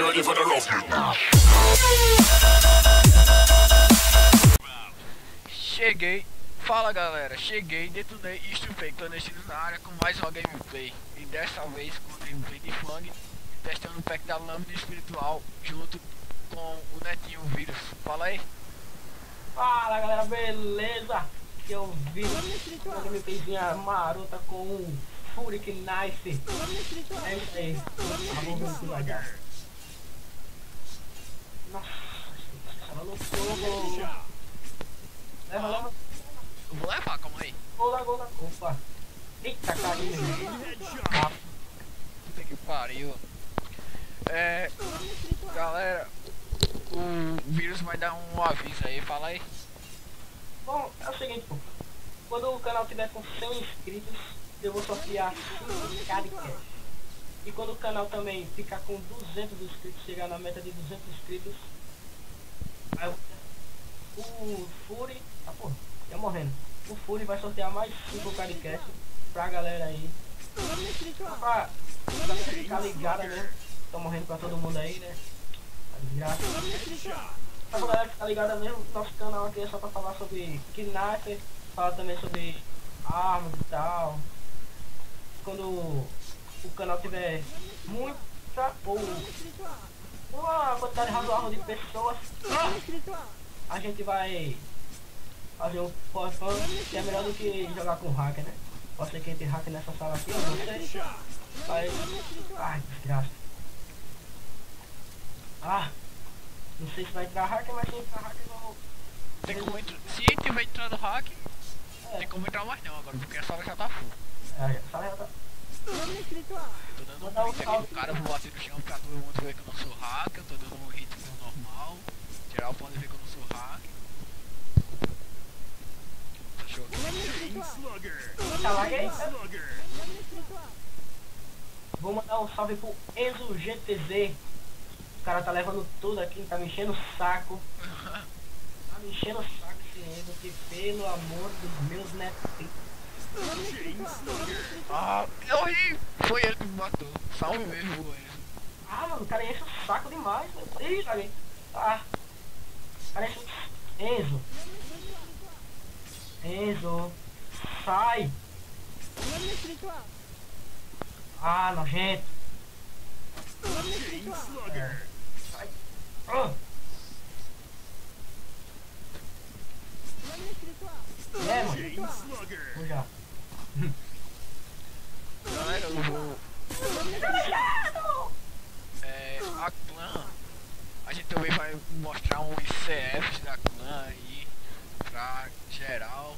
ready for the rough. Cheguei, fala galera, cheguei, detonei e estufei clandestinos na área com mais uma gameplay. E dessa vez com gameplay de Fang, testando o pack da lâmina espiritual junto com o Netinho Vírus. Fala aí. Fala galera, beleza? Que eu vi uma gameplayzinha marota com um Furic Knife. É isso aí, vamos ver o que vai dar. Nossa, ela não fogo. Leva, leva. Eu vou levar, calma aí. Gola, gola. Opa. Eita, carinha. Puta que pariu. Galera, o Vírus vai dar um aviso aí, fala aí. Bom, é o seguinte, pô. Quando o canal tiver com 100 inscritos, eu vou sortear 5k de cash. E quando o canal também ficar com 200 inscritos, chegar na meta de 200 inscritos, aí o Fury, pô, ia morrendo. O Fury vai sortear mais 5k de cash pra galera aí. Pra ficar ligada, né? Tô morrendo pra todo mundo aí, né? Tá de graça. Pra galera ficar ligada mesmo, nosso canal aqui é só pra falar sobre Knife, falar também sobre armas e tal. Quando o canal tiver muita ou uma quantidade razoável de pessoas, a gente vai fazer um forfã que é melhor do que jogar com hacker, né? Pode ser que entre hacker nessa sala aqui, eu não sei. Mas... ai, desgraça. Ah, não sei se vai entrar hacker, mas se entrar hacker eu vou... Tem como entrar. Se tiver entrando hack, tem como entrar mais não agora, porque a sala já tá full. É, a sala já tá... Tô dando um hit aqui no cara, vou bater no chão pra todo mundo ver que eu não sou hacker, tô dando um hit normal. Geral pode ver que eu não sou hacker. Show aqui. Tá lá, aí? Vou mandar um salve pro Enzo GTZ. O cara tá levando tudo aqui, tá me enchendo o saco. Tá me enchendo o saco esse Enzo, que pelo amor dos meus netos. Ah, eu ri! Foi ele que me matou. Salve mesmo, Enzo. Ah, mano, o cara enche o saco demais, mano. Ih, tá bem. Ah, o cara enche o... Enzo. Enzo. Sai. Ah, nojento. Sai. Ah. É, mano. Vou já. Galera, eu vou... a clã... A gente também vai mostrar uns CFs da clã aí pra geral.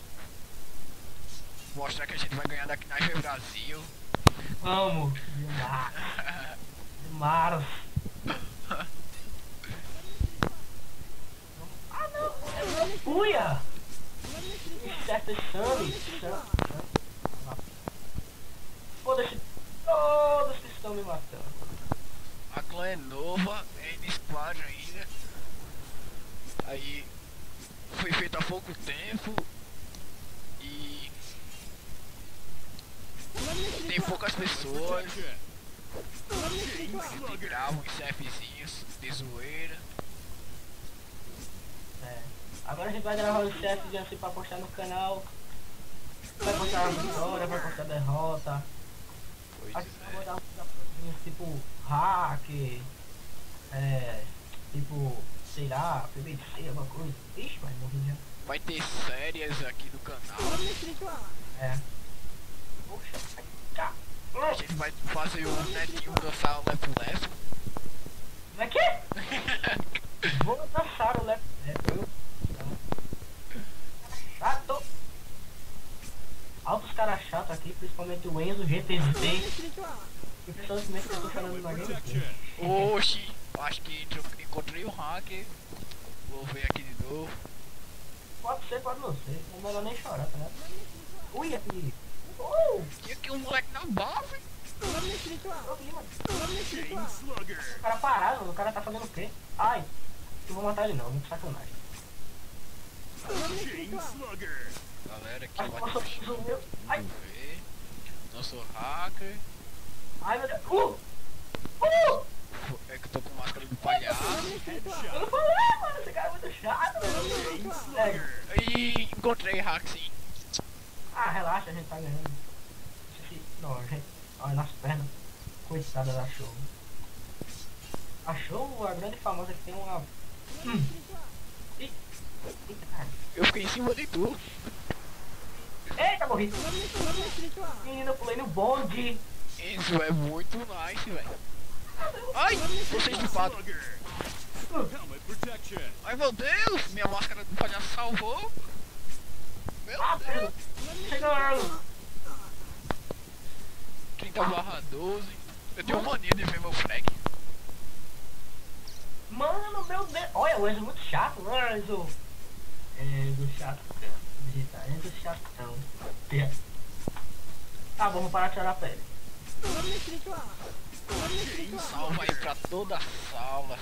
Mostrar que a gente vai ganhar da Knife Brasil. Vamos. Maros. Ah, não. Uia. Certo, Sammy. Foda-se. Todos que estão me matando. A clã é nova, é in squad ainda. Aí foi feito há pouco tempo e tem poucas pessoas. A gente grava uns CFzinhos de zoeira. É. Agora a gente vai gravar os chefes assim pra postar no canal. Vai postar a vitória, vai postar a derrota. Pois A gente vai é. dar uns tipo hack, tipo, sei lá, PVC, alguma coisa. Ixi, mas morri já. Vai ter séries aqui no canal. É. Poxa, vai cá. A gente vai fazer o Netinho dançar o Lep Lep. Como é que é? Vou dançar o Lep Lep. Chato. Altos caras chatos aqui, principalmente o Enzo GTZ. E pessoas que eu tô falando na game. Oxi, acho que encontrei o hacker. Vou ver aqui de novo. Pode ser, pode não ser. É melhor nem chorar, tá ligado? Ui, aqui. Tinha aqui um moleque na base. Eu vi, mano. O cara parado, mano. O cara tá fazendo o quê? Ai, eu vou matar ele não, muito sacanagem. Galera, aqui Ai, vai nossa, sumiu. Ai, ver. Não sou hacker. ai, meu Deus. É que eu tô com máscara Eu não falei, mano, esse cara é muito chato, velho. É. Ih, encontrei hack sim. Ah, relaxa, a gente tá ganhando. Não, gente, olha nas pernas. Coitada da show. A show, a grande famosa que tem uma. Eita, cara. Eu fiquei em cima de tu. Eita, morri. Menino, eu pulei no bonde. Isso é muito nice, velho. Ai, você estupado. Ai, meu Deus, minha máscara do palhaço salvou. Meu Deus. Chegando. 30/12. Eu tenho mania de ver meu frag. Mano, meu Deus. Olha, o Enzo é muito chato, mano, Enzo. Enzo chato. Digitar, Enzo chatão. Tá, vamos parar de tirar a pele. Salva aí pra toda a sala.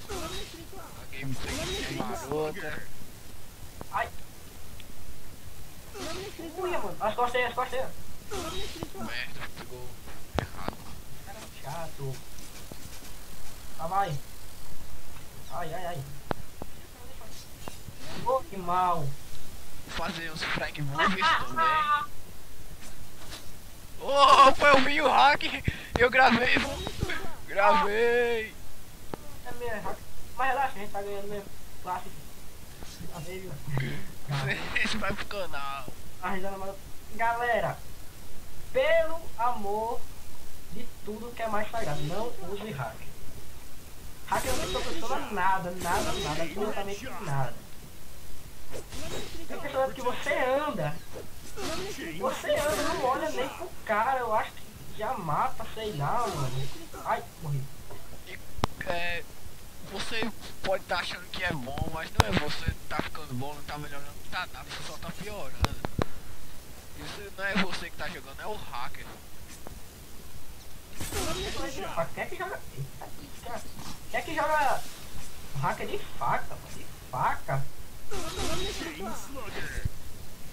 A gameplay é marota. Ai. Uia, mano. As costas aí, as costas aí. Merda, pegou errado. Cara, chato. Ah, vai. Ai, ai, ai. Oh, que mal. Vou fazer uns frag movies também. Opa, eu vi o hack. Eu gravei, gravei. É mesmo, errado. Mas relaxa, a gente tá ganhando mesmo. Clássico. Tá vendo? Esse vai pro canal. A risada mais. Galera, pelo amor de tudo que é mais sagrado, não use hack. Hack não tem proporciona nada, absolutamente nada. Tem pessoas que você anda, não olha nem pro cara, eu acho que já mata, sei lá, mano. Ai, morri. E, você pode estar achando que é bom, mas não é você tá ficando bom, não tá melhorando, não tá nada, você só tá piorando. Isso não é você que tá jogando, é o hacker. Quem é que joga? Quem é que joga hacker de faca, mano? De faca?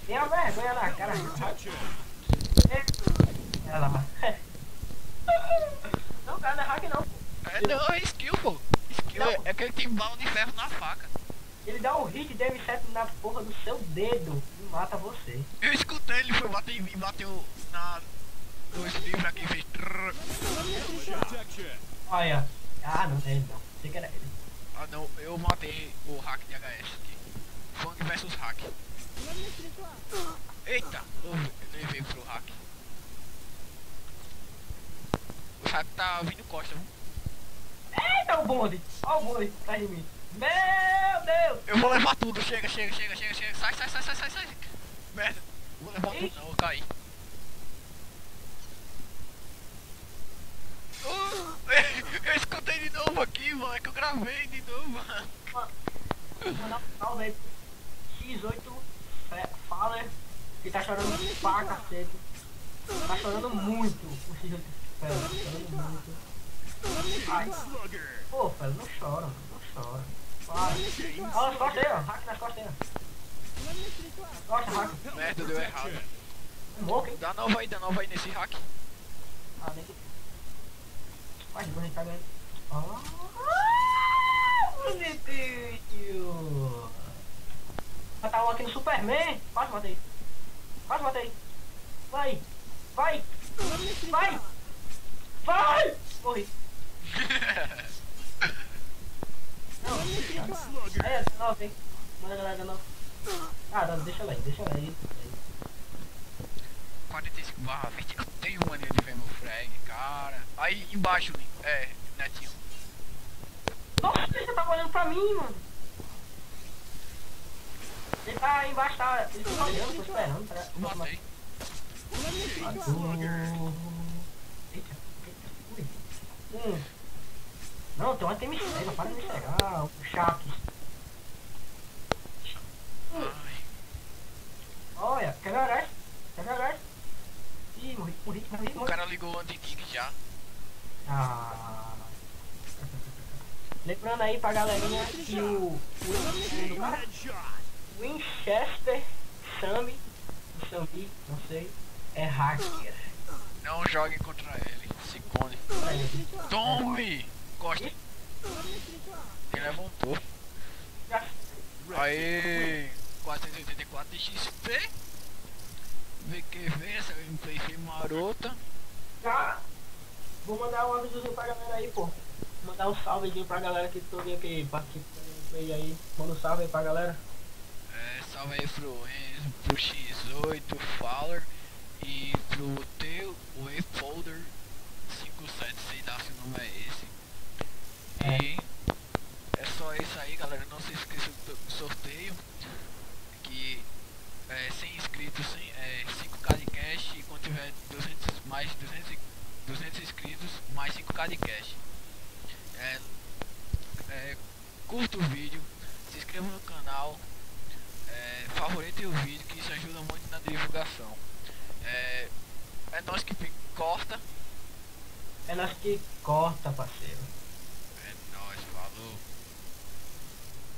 Tem uma vergonha na cara. Ela lá. Não, cara, não é hack não. Não, é skill, pô. Skill é que ele tem bala de ferro na faca. Ele dá um hit de M7 na porra do seu dedo e mata você. Eu escutei, ele foi bater em mim, bateu nos livros aqui e fez trrr. Olha. Ah, não é ele não. Sei que era ele. Ah não, eu matei o hack de HS aqui. Fang versus hack. Eita, eu levei pro hack. O hack tá vindo costa, viu? Eita, o bonde. Olha o bonde atrás de mim. Meu Deus. Eu vou levar tudo, chega. Sai. Merda, vou levar tudo não, eu caí. Eu escutei de novo aqui, mano, é que eu gravei de novo, mano. Mandar um salve aí pro X8 Faller, que tá chorando pra cacete. Tá chorando muito o X8 Faller, tá chorando muito. Ai, pô, Faller, não chora, mano, não chora. Vai. Olha nas costas aí, ó, hack nas costas aí, ó. Costa, hack. Merda, deu errado. Morro, hein? Dá nova aí nesse hack. Ah, nem que... Mas a gente tá ganhando. Bonitinho! Matar um aqui no Superman! Quase matei! Vai! Morri! Não! É, 19, hein? Manda galera, 19. Ah, não, deixa ela aí. 45/20, eu tenho mania de ver meu frag, cara. Aí embaixo, Netinho. Nossa, você tá olhando pra mim, mano! Ele tá aí embaixo, tá? Ele tá olhando, tô esperando, tá? Eu matei. Eita, ui. Não, tem uma que me cega, para de me cegar, o chato. Ai, Olha, quer ver agora? Ih, morri. o cara ligou o anti-tic já. Ah. Lembrando aí pra galerinha que o Winchester Sammy, não sei, é hacker. Não jogue contra ele, se esconde. Tome! Costa. Aí 484 de XP. VQV, essa gameplay foi marota. Já vou mandar um avisozinho pra galera aí, pô. Mandar um salvezinho pra galera que tô vendo que participa da gameplay aí. Manda um salve aí pra galera. Salve aí pro Enzo, pro X8, Fowler e pro Teu, o E-Folder 57, sei lá se o nome é esse. E é só isso aí, galera. Não se esqueça do sorteio. Que 100 inscritos, 5k de cash. E quando tiver 200 inscritos, mais 5k de cash. Curta o vídeo, se inscreva no canal. Favorite o vídeo, que isso ajuda muito na divulgação. É nós que corta. É nós que corta, parceiro.